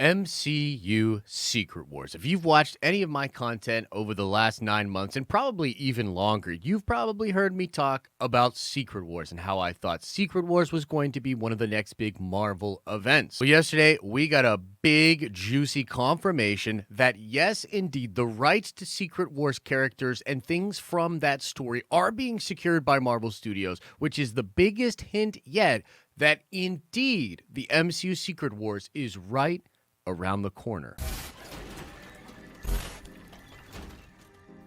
MCU Secret Wars. If you've watched any of my content over the last 9 months and probably even longer, you've probably heard me talk about Secret Wars and how I thought Secret Wars was going to be one of the next big Marvel events. Well, yesterday we got a big, juicy confirmation that yes, indeed, the rights to Secret Wars characters and things from that story are being secured by Marvel Studios, which is the biggest hint yet that indeed the MCU Secret Wars is right around the corner.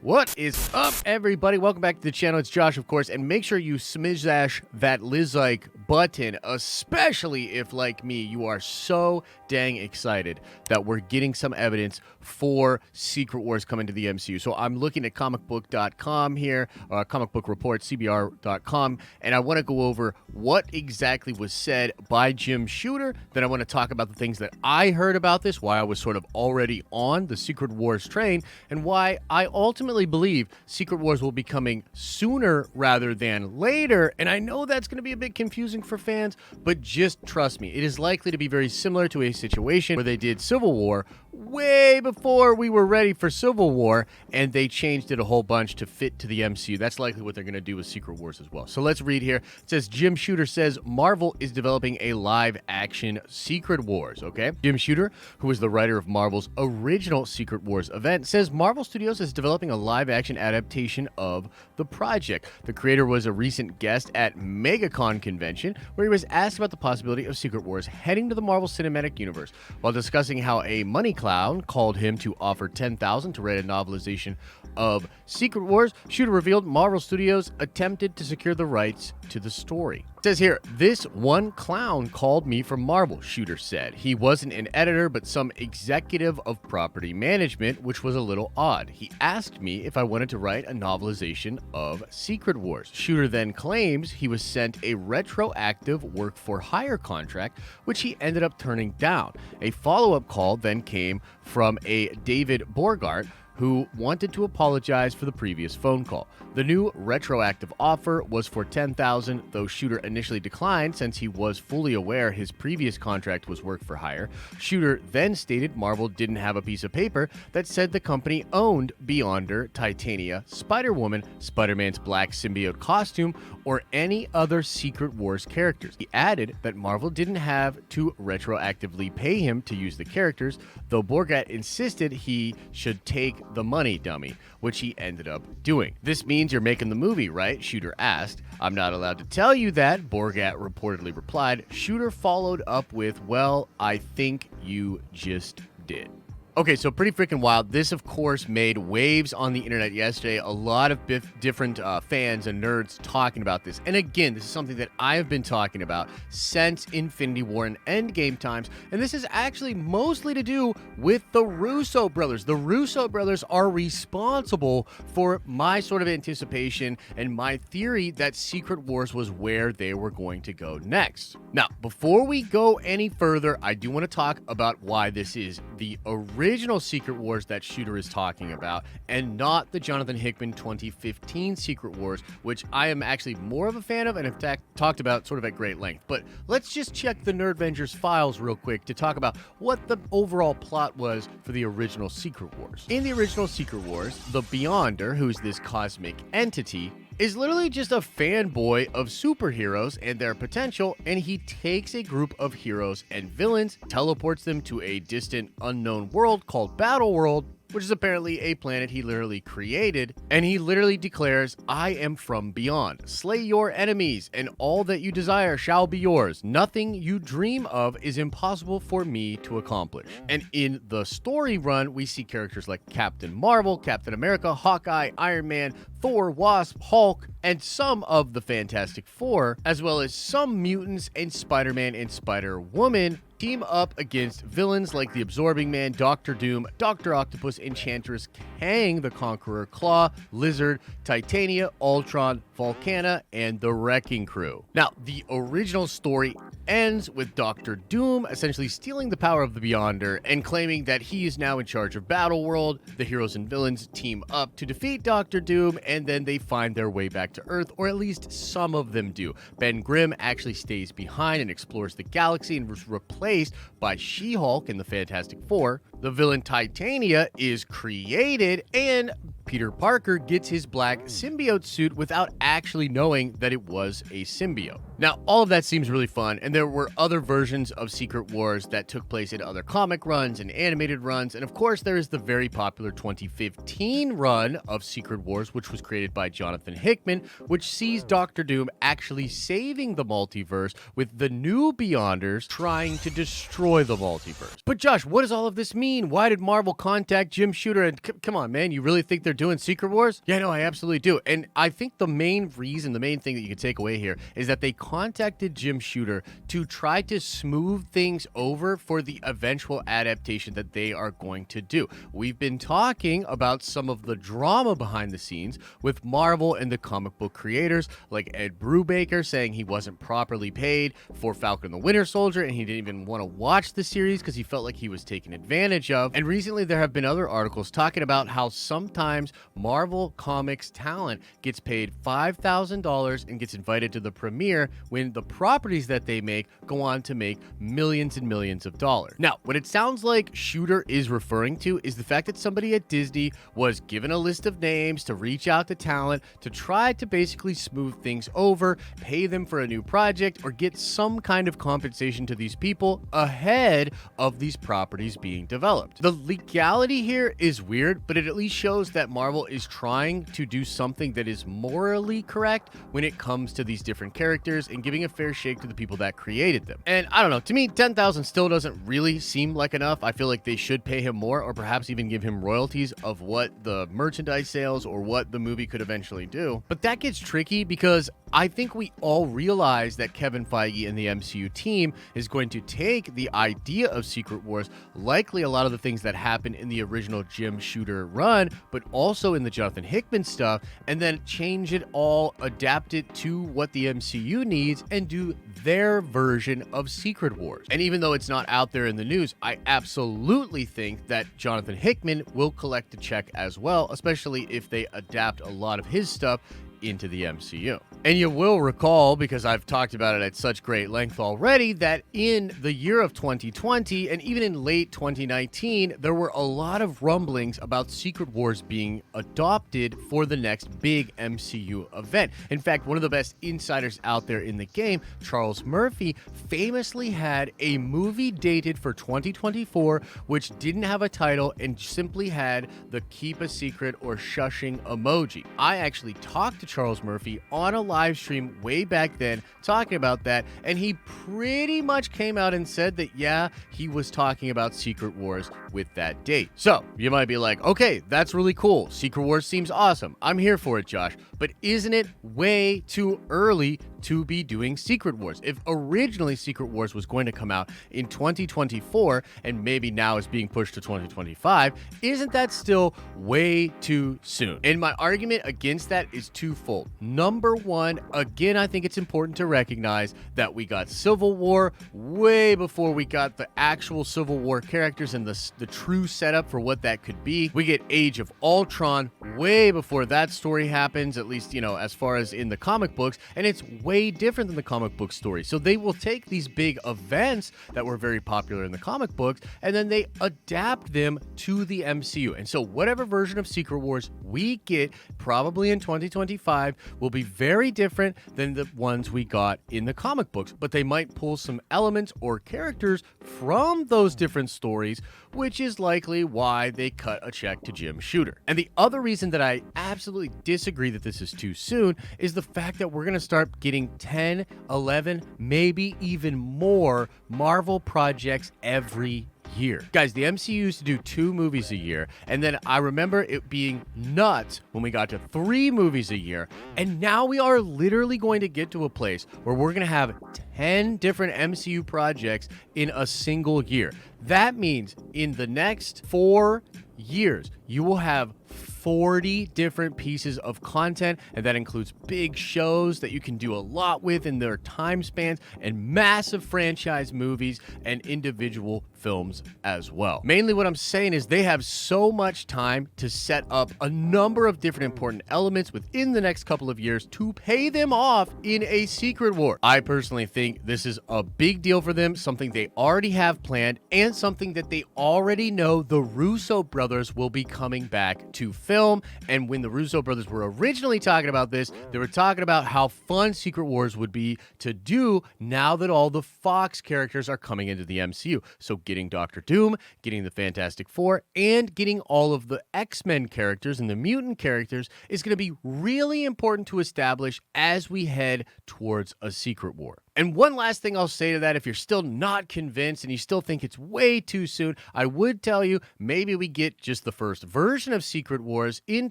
What is up, everybody? Welcome back to the channel. It's Josh, of course, and make sure you smash that Liz-like button, especially if, like me, you are so dang excited that we're getting some evidence for Secret Wars coming to the MCU. So I'm looking at comicbook.com here, comic book report, cbr.com, and I want to go over what exactly was said by Jim Shooter. Then I want to talk about the things that I heard about this, why I was sort of already on the Secret Wars train, and why I ultimately believe Secret Wars will be coming sooner rather than later. And I know that's going to be a bit confusing for fans, but just trust me, it is likely to be very similar to a situation where they did Civil War way before we were ready for Civil War, and they changed it a whole bunch to fit to the MCU. That's likely what they're going to do with Secret Wars as well. So let's read here. It says, Jim Shooter says Marvel is developing a live-action Secret Wars, okay? Jim Shooter, who is the writer of Marvel's original Secret Wars event, says Marvel Studios is developing a live-action adaptation of the project. The creator was a recent guest at MegaCon convention, where he was asked about the possibility of Secret Wars heading to the Marvel Cinematic Universe. While discussing how a money clown called him to offer $10,000 to write a novelization of Secret Wars, Shooter revealed Marvel Studios attempted to secure the rights to the story. It says here, this one clown called me from Marvel, Shooter said. He wasn't an editor, but some executive of property management, which was a little odd. He asked me if I wanted to write a novelization of Secret Wars. Shooter then claims he was sent a retroactive work-for-hire contract, which he ended up turning down. A follow-up call then came from a David Borgart, who wanted to apologize for the previous phone call. The new retroactive offer was for $10,000, though Shooter initially declined since he was fully aware his previous contract was work for hire. Shooter then stated Marvel didn't have a piece of paper that said the company owned Beyonder, Titania, Spider-Woman, Spider-Man's black symbiote costume, or any other Secret Wars characters. He added that Marvel didn't have to retroactively pay him to use the characters, though Borgat insisted he should take the money, dummy, which he ended up doing. This means you're making the movie, right? Shooter asked. I'm not allowed to tell you that, Borgat reportedly replied. Shooter followed up with, well, I think you just did. Okay, so pretty freaking wild. This, of course, made waves on the internet yesterday. A lot of different fans and nerds talking about this. And again, this is something that I have been talking about since Infinity War and Endgame times. And this is actually mostly to do with the Russo brothers. The Russo brothers are responsible for my sort of anticipation and my theory that Secret Wars was where they were going to go next. Now, before we go any further, I do want to talk about why this is the original Secret Wars that Shooter is talking about, and not the Jonathan Hickman 2015 Secret Wars, which I am actually more of a fan of and have talked about sort of at great length. But let's just check the Nerdvengers files real quick to talk about what the overall plot was for the original Secret Wars. In the original Secret Wars, the Beyonder, who's this cosmic entity, is literally just a fanboy of superheroes and their potential, and he takes a group of heroes and villains, teleports them to a distant, unknown world called Battle World, which is apparently a planet he literally created, and he literally declares, I am from beyond. Slay your enemies, and all that you desire shall be yours. Nothing you dream of is impossible for me to accomplish. And in the story run, we see characters like Captain Marvel, Captain America, Hawkeye, Iron Man, Thor, Wasp, Hulk, and some of the Fantastic Four, as well as some mutants and Spider-Man and Spider-Woman, team up against villains like the Absorbing Man, Doctor Doom, Dr. Octopus, Enchantress, Kang the Conqueror, Claw, Lizard, Titania, Ultron, Volcana, and the Wrecking Crew. Now, the original story ends with Doctor Doom essentially stealing the power of the Beyonder and claiming that he is now in charge of Battleworld. The heroes and villains team up to defeat Doctor Doom, and then they find their way back to Earth, or at least some of them do. Ben Grimm actually stays behind and explores the galaxy and was replaced by She-Hulk in the Fantastic Four. The villain Titania is created, and Peter Parker gets his black symbiote suit without actually knowing that it was a symbiote. Now, all of that seems really fun, and there were other versions of Secret Wars that took place in other comic runs and animated runs, and of course there is the very popular 2015 run of Secret Wars, which was created by Jonathan Hickman, which sees Doctor Doom actually saving the multiverse with the new Beyonders trying to destroy the multiverse. But Josh, what does all of this mean? Why did Marvel contact Jim Shooter? And come on, man, you really think they're doing Secret Wars? Yeah, no, I absolutely do. And I think the main reason, the main thing that you can take away here is that they contacted Jim Shooter to try to smooth things over for the eventual adaptation that they are going to do. We've been talking about some of the drama behind the scenes with Marvel and the comic book creators, like Ed Brubaker saying he wasn't properly paid for Falcon the Winter Soldier and he didn't even want to watch the series because he felt like he was taken advantage of. And recently there have been other articles talking about how sometimes Marvel Comics talent gets paid $5,000 and gets invited to the premiere when the properties that they make go on to make millions and millions of dollars. Now, what it sounds like Shooter is referring to is the fact that somebody at Disney was given a list of names to reach out to talent to try to basically smooth things over, pay them for a new project, or get some kind of compensation to these people ahead of these properties being developed. The legality here is weird, but it at least shows that Marvel is trying to do something that is morally correct when it comes to these different characters and giving a fair shake to the people that created them. And I don't know, to me, $10,000 still doesn't really seem like enough. I feel like they should pay him more, or perhaps even give him royalties of what the merchandise sales or what the movie could eventually do. But that gets tricky because I think we all realize that Kevin Feige and the MCU team is going to take the idea of Secret Wars, likely a lot of the things that happened in the original Jim Shooter run, but also in the Jonathan Hickman stuff, and then change it all, adapt it to what the MCU needs, and do their version of Secret Wars. And even though it's not out there in the news, I absolutely think that Jonathan Hickman will collect a check as well, especially if they adapt a lot of his stuff into the MCU. And you will recall, because I've talked about it at such great length already, that in the year of 2020 and even in late 2019, there were a lot of rumblings about Secret Wars being adopted for the next big MCU event. In fact, one of the best insiders out there in the game, Charles Murphy, famously had a movie dated for 2024 which didn't have a title and simply had the keep a secret or shushing emoji. I actually talked to Charles Murphy on a live stream way back then talking about that, and he pretty much came out and said that, yeah, he was talking about Secret Wars with that date. So you might be like, okay, that's really cool. Secret Wars seems awesome. I'm here for it, Josh. But isn't it way too early to be doing Secret Wars? If originally Secret Wars was going to come out in 2024 and maybe now is being pushed to 2025, isn't that still way too soon? And my argument against that is twofold. Number one, again, I think it's important to recognize that we got Civil War way before we got the actual Civil War characters and the true setup for what that could be. We get Age of Ultron way before that story happens, at least, you know, as far as in the comic books, and it's way different than the comic book story. So they will take these big events that were very popular in the comic books and then they adapt them to the MCU. And so whatever version of Secret Wars we get probably in 2025 will be very different than the ones we got in the comic books, but they might pull some elements or characters from those different stories, which is likely why they cut a check to Jim Shooter. And the other reason that I absolutely disagree that this is too soon is the fact that we're going to start getting 10, 11, maybe even more Marvel projects every year. Guys, the MCU used to do 2 movies a year, and then I remember it being nuts when we got to 3 movies a year, and now we are literally going to get to a place where we're going to have 10 different MCU projects in a single year. That means in the next 4 years, you will have 40 different pieces of content, and that includes big shows that you can do a lot with in their time spans, and massive franchise movies and individual films as well. Mainly what I'm saying is they have so much time to set up a number of different important elements within the next couple of years to pay them off in a Secret War. I personally think this is a big deal for them, something they already have planned, and something that they already know the Russo brothers will be coming back to film. And when the Russo brothers were originally talking about this, they were talking about how fun Secret Wars would be to do now that all the Fox characters are coming into the MCU. So getting Doctor Doom, getting the Fantastic Four, and getting all of the X-Men characters and the mutant characters is going to be really important to establish as we head towards a Secret War. And one last thing I'll say to that, if you're still not convinced and you still think it's way too soon, I would tell you maybe we get just the first version of Secret Wars in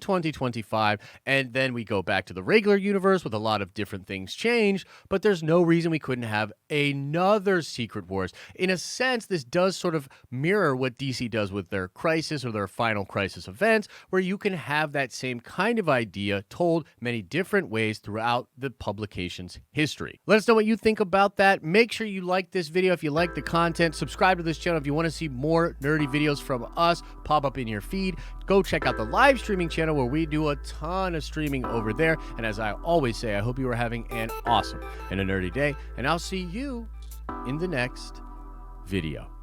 2025, and then we go back to the regular universe with a lot of different things changed, but there's no reason we couldn't have another Secret Wars. In a sense, this does sort of mirror what DC does with their Crisis or their Final Crisis events, where you can have that same kind of idea told many different ways throughout the publication's history. Let us know what you think about that. Make sure you like this video if you like the content. Subscribe to this channel if you want to see more nerdy videos from us pop up in your feed. Go check out the live streaming channel where we do a ton of streaming over there. And as I always say, I hope you are having an awesome and a nerdy day, and I'll see you in the next video.